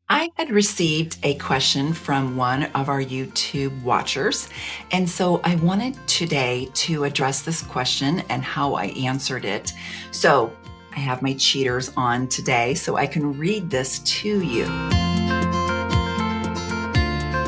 I had received a question from one of our YouTube watchers, and so I wanted today to address this question and how I answered it. So I have my cheaters on today so I can read this to you.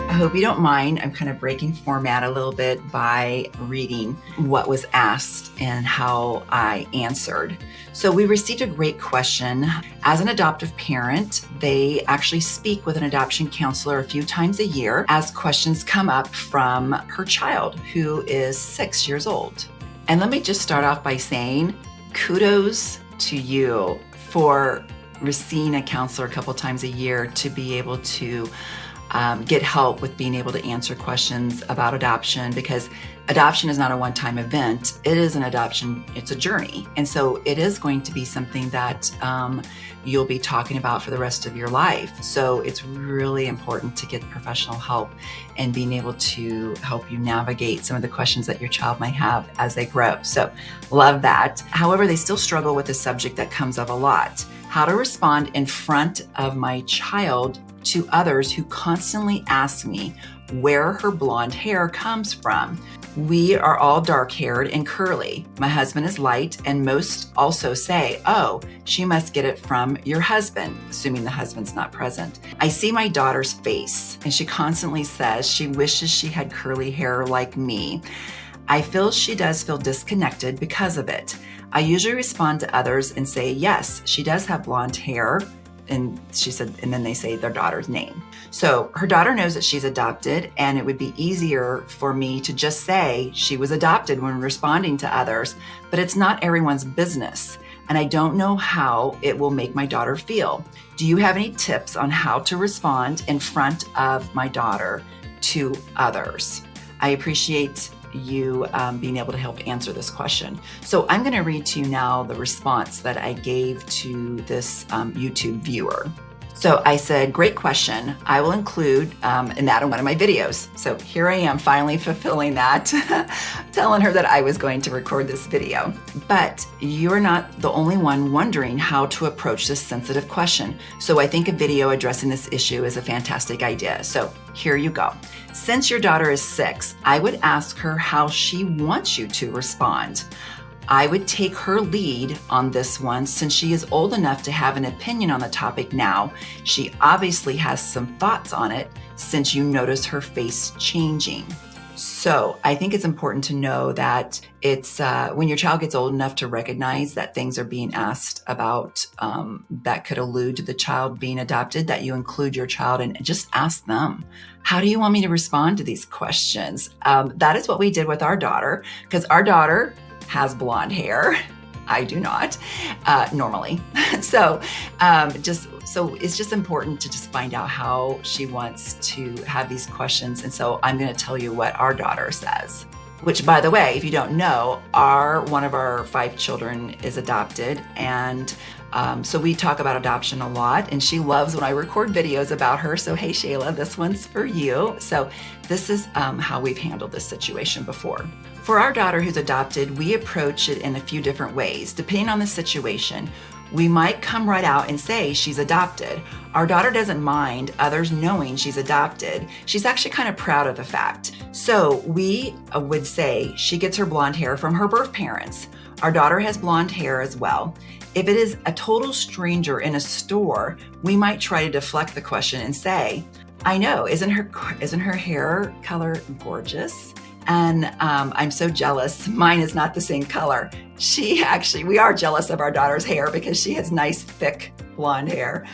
I hope you don't mind. I'm kind of breaking format a little bit by reading what was asked and how I answered. So we received a great question. As an adoptive parent, they actually speak with an adoption counselor a few times a year as questions come up from her child, who is 6 years old. And let me just start off by saying kudos to you for seeing a counselor a couple times a year to be able to get help with being able to answer questions about adoption, because adoption is not a one-time event. It is an adoption, it's a journey. And so it is going to be something that you'll be talking about for the rest of your life. So it's really important to get professional help and being able to help you navigate some of the questions that your child might have as they grow. So love that. However, they still struggle with a subject that comes up a lot: how to respond in front of my child to others who constantly ask me where her blonde hair comes from. We are all dark-haired and curly. My husband is light, and most also say, "Oh, she must get it from your husband," assuming the husband's not present. I see my daughter's face, and she constantly says she wishes she had curly hair like me. I feel she does feel disconnected because of it. I usually respond to others and say, yes, she does have blonde hair. And she said, and then they say their daughter's name. So her daughter knows that she's adopted, and it would be easier for me to just say she was adopted when responding to others, but it's not everyone's business. And I don't know how it will make my daughter feel. Do you have any tips on how to respond in front of my daughter to others? I appreciate you being able to help answer this question. So I'm going to read to you now the response that I gave to this YouTube viewer. So I said, great question. I will include that in one of my videos. So here I am finally fulfilling that, telling her that I was going to record this video. But you're not the only one wondering how to approach this sensitive question. So I think a video addressing this issue is a fantastic idea. So here you go. Since your daughter is 6, I would ask her how she wants you to respond. I would take her lead on this one since she is old enough to have an opinion on the topic now. She obviously has some thoughts on it since you notice her face changing. So I think it's important to know that it's when your child gets old enough to recognize that things are being asked about that could allude to the child being adopted, that you include your child and just ask them, how do you want me to respond to these questions? That is what we did with our daughter, because our daughter has blonde hair. I do not normally. So it's just important to just find out how she wants to have these questions. And so I'm going to tell you what our daughter says, which, by the way, if you don't know, one of our 5 children is adopted. And so we talk about adoption a lot, and she loves when I record videos about her. So, hey, Shayla, this one's for you. So this is how we've handled this situation before. For our daughter who's adopted, we approach it in a few different ways. Depending on the situation, we might come right out and say she's adopted. Our daughter doesn't mind others knowing she's adopted. She's actually kind of proud of the fact. So we would say she gets her blonde hair from her birth parents. Our daughter has blonde hair as well. If it is a total stranger in a store, we might try to deflect the question and say, I know, isn't her hair color gorgeous? And I'm so jealous. Mine is not the same color. We are jealous of our daughter's hair because she has nice, thick blonde hair.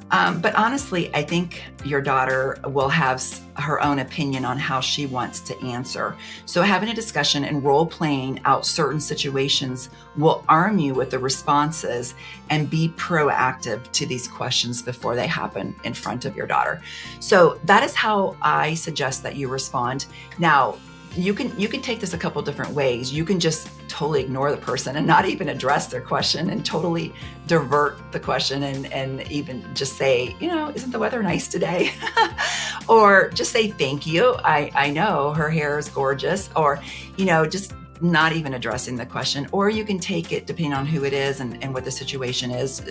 But honestly, I think your daughter will have her own opinion on how she wants to answer. So having a discussion and role-playing out certain situations will arm you with the responses and be proactive to these questions before they happen in front of your daughter. So that is how I suggest that you respond. Now, you can take this a couple different ways. You can just totally ignore the person and not even address their question and totally divert the question and even just say, isn't the weather nice today? Or just say, thank you. I know her hair is gorgeous. Or, just not even addressing the question, or you can take it depending on who it is and what the situation is.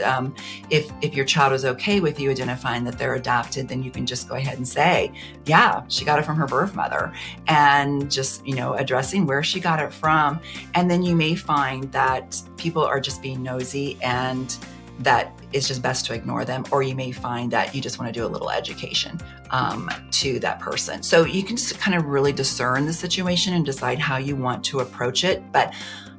If your child is okay with you identifying that they're adopted, then you can just go ahead and say, yeah, she got it from her birth mother, and just, addressing where she got it from. And then you may find that people are just being nosy and that it's just best to ignore them, or you may find that you just want to do a little education to that person. So you can just kind of really discern the situation and decide how you want to approach it. But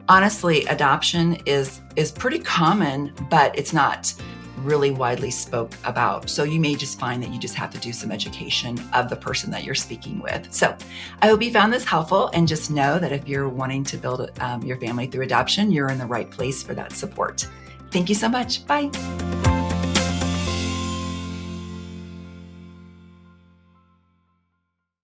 honestly, adoption is pretty common, but it's not really widely spoke about. So you may just find that you just have to do some education of the person that you're speaking with. So I hope you found this helpful, and just know that if you're wanting to build your family through adoption, you're in the right place for that support. Thank you so much. Bye.